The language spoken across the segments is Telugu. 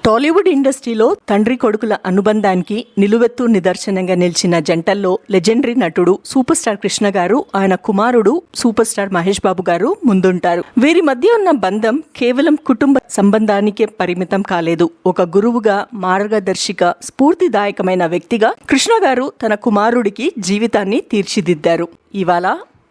టాలీవుడ్ ఇండస్ట్రీలో తండ్రి కొడుకుల అనుబంధానికి నిలువెత్తు నిదర్శనంగా నిలిచిన జంటల్లో లెజెండరీ నటుడు సూపర్ స్టార్ కృష్ణ గారు, ఆయన కుమారుడు సూపర్ స్టార్ మహేష్ బాబు గారు ముందుంటారు. వీరి మధ్య ఉన్న బంధం కేవలం కుటుంబ సంబంధానికే పరిమితం కాలేదు. ఒక గురువుగా, మార్గదర్శిగా, స్ఫూర్తిదాయకమైన వ్యక్తిగా కృష్ణ గారు తన కుమారుడికి జీవితాన్ని తీర్చిదిద్దారు. ఇవాళ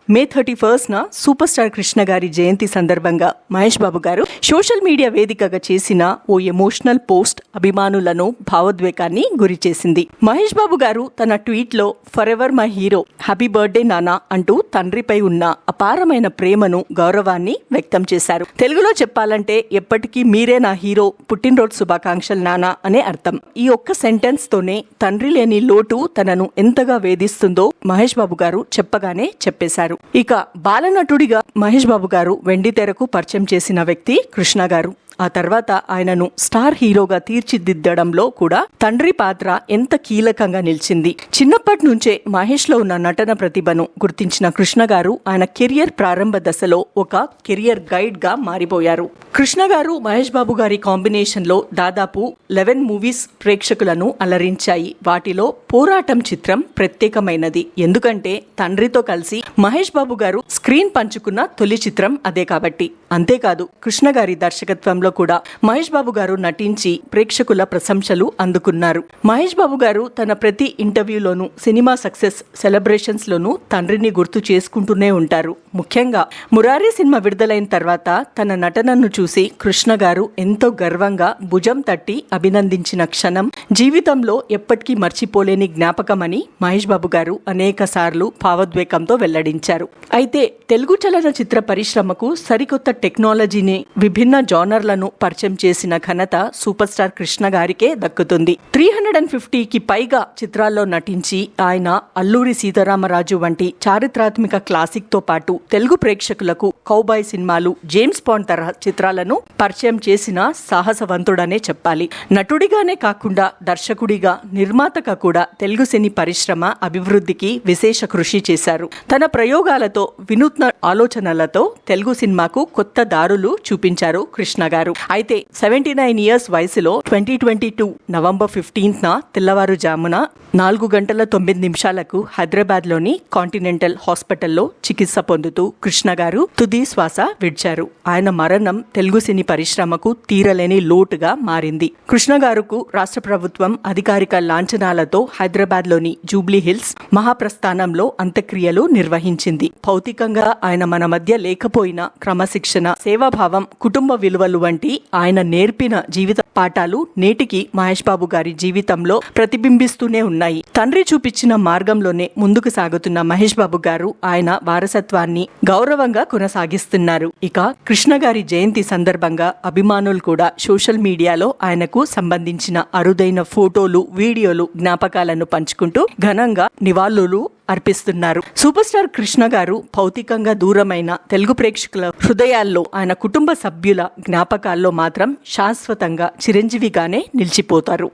మే 31న సూపర్ స్టార్ కృష్ణ గారి జయంతి సందర్భంగా మహేష్ బాబు గారు సోషల్ మీడియా వేదికగా చేసిన ఓ ఎమోషనల్ పోస్ట్ అభిమానులను భావోద్వేగాన్ని గురిచేసింది. మహేష్ బాబు గారు తన ట్వీట్లో forever my hero, happy birthday నానా అంటూ తండ్రిపై ఉన్న అపారమైన ప్రేమను, గౌరవాన్ని వ్యక్తం చేశారు. తెలుగులో చెప్పాలంటే ఎప్పటికీ మీరే నా హీరో, పుట్టినరోజు శుభాకాంక్షలు నానా అనే అర్థం. ఈ ఒక్క సెంటెన్స్ తోనే తండ్రి లేని లోటు తనను ఎంతగా వేధిస్తుందో మహేష్ బాబు గారు చెప్పగానే చెప్పేశారు. ఇక బాలనటుడిగా మహేష్ బాబు గారు వెండితెరకు పరిచయం చేసిన వ్యక్తి కృష్ణ గారు. ఆ తర్వాత ఆయనను స్టార్ హీరోగా తీర్చిదిద్దడంలో కూడా తండ్రి పాత్ర ఎంత కీలకంగా నిలిచింది. చిన్నప్పటి నుంచే మహేష్ లో ఉన్న నటన ప్రతిభను గుర్తించిన కృష్ణ గారు ఆయన కెరియర్ ప్రారంభ దశలో ఒక కెరియర్ గైడ్ గా మారిపోయారు. కృష్ణ గారు మహేష్ బాబు గారి కాంబినేషన్ లో దాదాపు 11 మూవీస్ ప్రేక్షకులను అలరించాయి. వాటిలో పోరాటం చిత్రం ప్రత్యేకమైనది. ఎందుకంటే తండ్రితో కలిసి మహేష్ బాబు గారు స్క్రీన్ పంచుకున్న తొలి చిత్రం అదే కాబట్టి. అంతేకాదు కృష్ణ గారి దర్శకత్వంలో కూడా మహేష్ బాబు గారు నటించి ప్రేక్షకుల ప్రశంసలు అందుకున్నారు. మహేష్ బాబు గారు తన ప్రతి ఇంటర్వ్యూలోనూ, సినిమా సక్సెస్ సెలబ్రేషన్స్ లోనూ తండ్రిని గుర్తు చేసుకుంటూనే ఉంటారు. ముఖ్యంగా మురారి సినిమా విడుదలైన తర్వాత తన నటనను చూసి కృష్ణ గారు ఎంతో గర్వంగా భుజం తట్టి అభినందించిన క్షణం జీవితంలో ఎప్పటికీ మర్చిపోలేని జ్ఞాపకమని మహేష్ బాబు గారు అనేక సార్లు భావోద్వేగంతో వెల్లడించారు. అయితే తెలుగు చలనచిత్ర పరిశ్రమకు సరికొత్త టెక్నాలజీని, విభిన్న జానర్లను పరిచయం చేసిన ఘనత సూపర్ స్టార్ కృష్ణ గారికే దక్కుతుంది. 350కి పైగా చిత్రాల్లో నటించి ఆయన అల్లూరి సీతారామరాజు వంటి చారిత్రాత్మక క్లాసిక్ తో పాటు తెలుగు ప్రేక్షకులకు కౌబాయ్ సినిమాలు, జేమ్స్ బాండ్ తరహా చిత్రాలను పరిచయం చేసిన సాహసవంతుడనే చెప్పాలి. నటుడిగానే కాకుండా దర్శకుడిగా, నిర్మాతగా కూడా తెలుగు సినీ పరిశ్రమ అభివృద్ధికి విశేష కృషి చేశారు. తన ప్రయోగాలతో, వినూత్న ఆలోచనలతో తెలుగు సినిమాకు కొత్త దారులు చూపించారు కృష్ణ గారు. అయితే 79 ఇయర్స్ వయసులో 2022 నవంబర్ 15న తెల్లవారుజామున 4:09 హైదరాబాద్ లోని కాంటినెంటల్ హాస్పిటల్లో చికిత్స పొందుతూ కృష్ణ గారు తుది శ్వాస విడిచారు. ఆయన మరణం తెలుగు సినీ పరిశ్రమకు తీరలేని లోటుగా మారింది. కృష్ణ గారుకు రాష్ట్ర ప్రభుత్వం అధికారిక లాంఛనాలతో హైదరాబాద్ లోని జూబ్లీ హిల్స్ మహాప్రస్థానంలో అంత్యక్రియలు నిర్వహించింది. భౌతికంగా ఆయన మన మధ్య లేకపోయినా క్రమశిక్షణ, సేవాభావం, కుటుంబ విలువలు వంటి ఆయన నేర్పిన జీవిత పాఠాలు నేటికి మహేష్ బాబు గారి జీవితంలో ప్రతిబింబిస్తూనే ఉన్నాయి. తండ్రి చూపించిన మార్గంలోనే ముందుకు సాగుతున్న మహేష్ బాబు గారు ఆయన వారసత్వాన్ని గౌరవంగా కొనసాగిస్తున్నారు. ఇక కృష్ణ గారి జయంతి సందర్భంగా అభిమానులు కూడా సోషల్ మీడియాలో ఆయనకు సంబంధించిన అరుదైన ఫోటోలు, వీడియోలు, జ్ఞాపకాలను పంచుకుంటూ ఘనంగా నివాళులు అర్పిస్తున్నారు. సూపర్ స్టార్ కృష్ణ గారు భౌతికంగా దూరమైన తెలుగు ప్రేక్షకుల హృదయాల్లో, ఆయన కుటుంబ సభ్యుల జ్ఞాపకాల్లో మాత్రం శాశ్వతంగా చిరంజీవిగానే నిలిచిపోతారు.